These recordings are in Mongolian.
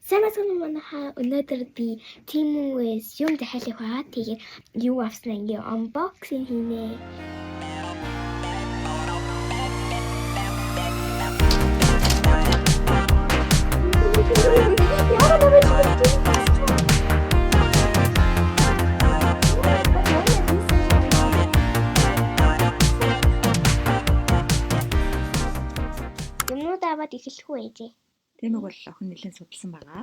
Самасан манайха өнөөдөр би Temu-с юм дахиалах байгаа. Тэгээд юу авснаа ингээ unboxing хийнэ. Юмнууд аваад эхлэх үү ээжээ? Тэмэг бол охин нэлээд судалсан байгаа.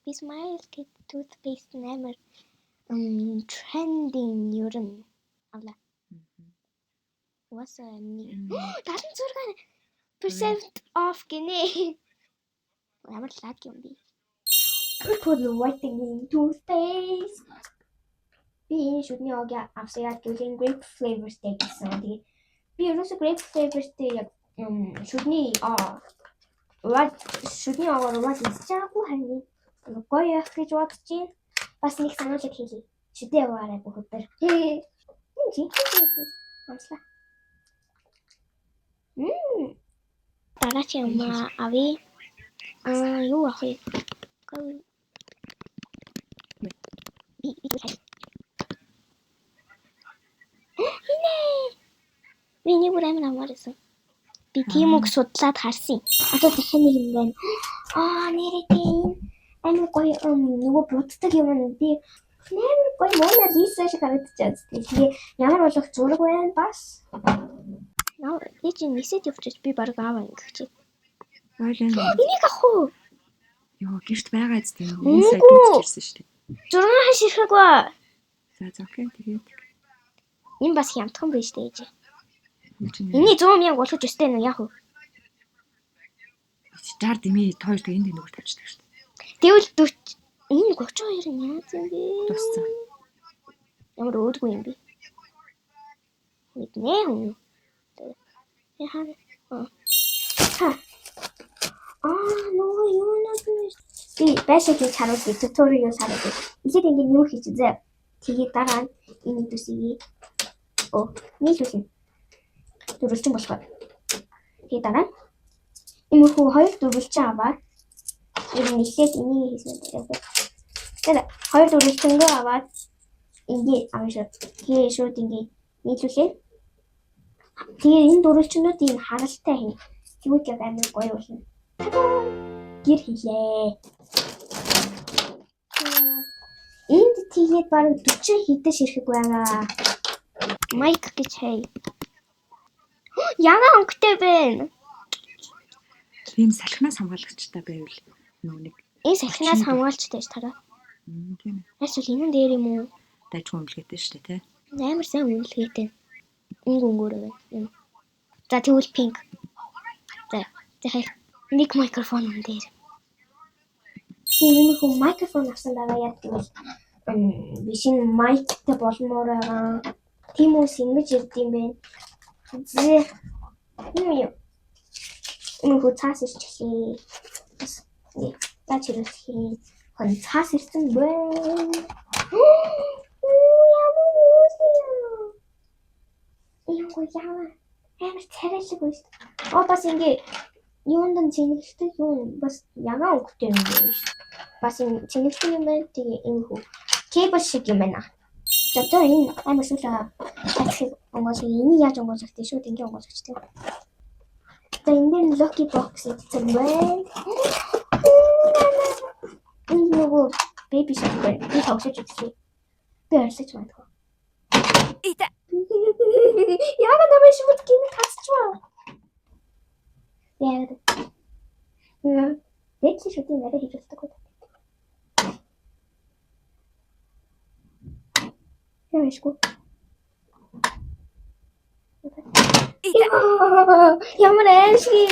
Би Smile toothpaste нэмэр trending ер нь авлаа. Уусаа нэг 76% off гинэ. Ямар лаг юм бэ? Purple whitening toothpaste. Би энэ шүдний оог авсан яг гэвэл grape flavorтэй гэсэн. Тэгээд би ерөөсөө grape flavorтэй яг шүдний шүдний оогоор чаагүй харин гоё яах гэж бодож байна. Бас нэг сануулга хийлээ. Шүдээ аваарай бүгдээр. Энэ чи амслаа. Дараач юм ави. Юу ах вэ? Миний бүр амар амарсан. Би Temu-г судлаад харсан. Одоо дахин нэг юм байна. Нэрээ амар гоё нөгөө буддаг юм байна. Би амар гоё Mona Lisa шиг харагдчихсан. Тэгээ ямар болох зураг байна бас. Би чинь мессеж явуулчих би баг ааваа ингэж. Энийг ах уу? Йоо, гэрт байгаа зү тийм. Энэ сая дүүцчихсэн шүү дээ. 6 хаш ирэх ба. За окей тэгээд. Энэ бас хямдхан байж дээ. Эний 100,000 болгож өстэй нэ яах вэ? 60 дэмий тойрог энд нүгээр тавьчихдаг шүү дээ. Тэгвэл 40 энэ 32 яаж юм бэ? Тусцсан. Ямар өөдгүй юм бэ? Мэднэ хүн. Яхаа. Нөгөө юу нэ? Би башиг хийж харуулж туториал харуулж. Ихэд ингэ юу хийж зэ. Тэгээд дараа нь энэ төсгийг нийлүүлнэ. Дөрвөлчин болохоор. Тэгээд дараа нь иймэрхүү хоёр дөрвөлчин аваад ер нь ихээд энийг хийсэн байдаг. Тэгээд хоёр дөрвөлчингөө аваад ингэ аваад тэгээ шууд ингэ нийлүүлээ. Тэгээ энэ дөрвөлчнүүдийн харалтай хин. Тэгвэл яг амар гоё болно. Гэр хийлээ. Энд тэгээд бараг 40 хідэж ирэхэг байгаа. Майк гэж хэй. Яна өнгөтэй байна. Тийм салхинаас хамгаалагчтай байвал нэг. Энэ салхинаас хамгаалчтай ш тараа. Тийм. Эсвэл энэ дээр юм уу? Дайчгүй өмлөгээтэй шүү дээ, тий. Амар сайн өмлөгээтэй. Өнгөөр байна. За тэгвэл пинк. За нэг микрофон энэ дээр. Энэ хүн микрофон авсан байгаа яг тэгвэл би шинэ майктай болмоор байгаа. Temu-с ингэж ирд юм бэ. Зэ. Энэ хөө цаас ирчихлээ. Бас яаж ирэх хон цаас ирсэн бэ? Яа. Амар царайлаг байна шүү дээ. Бас ингэ юунд нь цэнгэлтэй юу бас ягаа өгтэй юм байна шүү. Бас энэ цэнгэлтэй юм байна. Тэгээ энэ хөө кебл шиг юм байна. За одоо энэ амар шүлээ ажиг онгоос энийг яаж онгоосох тий шүүд ингэ онгоосох тий. За энэ дээр lucky box гэсэн байна. Энэ нөгөө baby шиг байна. Би тоглож үзлээ. Би орсож байна. Ита. Яагаад намайг шууд гинэ тасчваа. Яа. Дэч шүүд нэрэ хийж өгдөг. Яашгүй. Ямар аашгүй.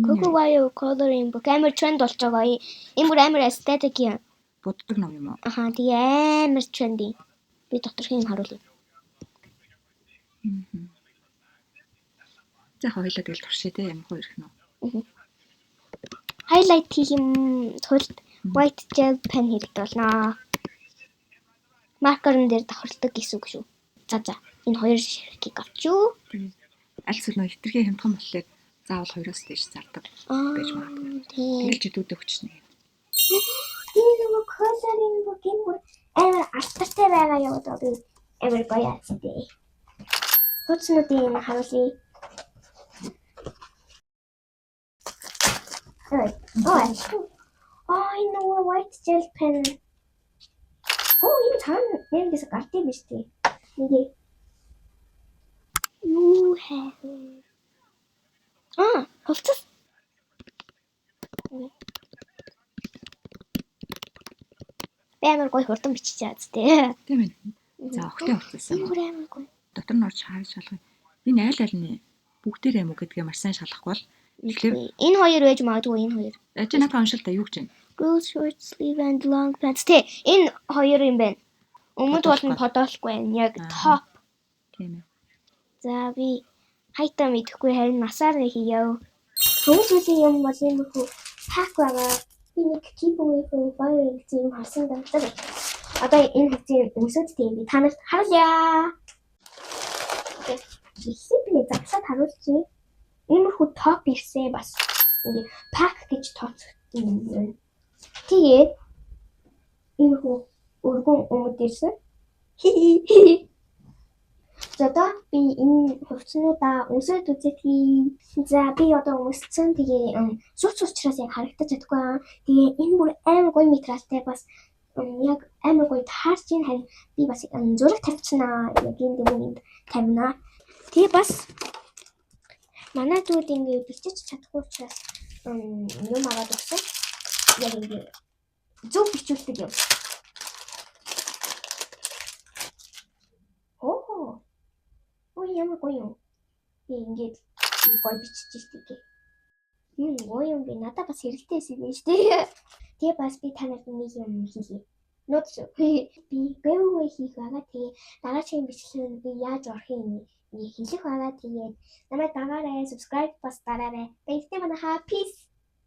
Coco coloring book амар тренд болж байгаа. Энэ бүр амар aesthetic юм. Буддаг ном юм уу? Тэгээ амар тренди. Би доторх юм харуулъя. За хоёлаа тэгэл туршээ те ямар хоёр их нөө. Highlight хийх юм тулд white gel pen хэрэгтэй болно. Маркерн дээр давхардаг гэсэн үг шүү. За. Энэ хоёр ширхгийг авчуу. Аль зүйл нөө хитрхи хямдхан болохоор заавал 2-оос дээш зардаг байж магадгүй. Тэгэл ч дүүдээ хүчнэ. Энэ нөгөө колорын бүр амар алтартай байгаа юу одоо би амар гоё яцдээ. Хөөцнүүдийн харуулъя. Энэ нөгөө white gel pen. Энэ цаана нэрнээс гартыг биш тий. Ингээ. Юу хээ. Хувцас. Амар гоё хурдан бичиж чаад тий. Тийм ээ. За охтын хувцас юм. Амар гоё. Дотор нь орж харж шалгах. Энэ аль аль нь бүгдээр юм уу гэдгээ маш сайн шалгах бол Тэгэхээр энэ хоёр байж магадгүй энэ хоёр. Чи надад уншил та юу гэж байна? Girls short sleeve and long pants. Тэ энэ хоёр юм байна. Өмнөд бол нь подолгүй байна. Яг топ. Тийм ээ. За би хайтаа мэдэхгүй харин насаар нэг хийяв. Хүмүүсийн юм бол юм хөө хак байгаа. Би нэг кибуи фойер гэсэн юм харсан даа. Одоо энэ хэвчээ өмсөд тийм би танарт харуулъя. Ихсэпний загсаад харуулчих. Иймэрхүү топ ирсэн бас ингээ пак гэж тооцогдсон юм байна. Тэгээд иймэрхүү өргөн өмд ирсэн. За би энэ хувцснуудаа өмсөд үзье. За би одоо өмссөн. Тэгээ сууц учраас яг харагдаж чадахгүй аа. Тэгээ энэ бүр амар гоё материалтай бас яг амар гоё таарч ийн харин би бас зураг тавьчихнаа. Яг энэ дэмэнд тавина. Тэгээ бас манай дүүд ингээ бичиж чадахгүй учраас юм аваад өгсөн. Яг ингээ зөв бичүүлдэг юм. Ямар гоё юм. Ингээд гоё бичиж штий. Гоё юм би надад бас хэрэгтэйсэн юм шүү дээ. Тэгээ бас би танарт нэг юм хийе. Нууц би giveaway хийх байгаа. Тэгээ дараагийн бичлэгэнд би яаж орох юм хэлэх байгаа. Тэгээд намайг дагаарай, subscribe бас дараарай. Баяртай манайхаа. Peace.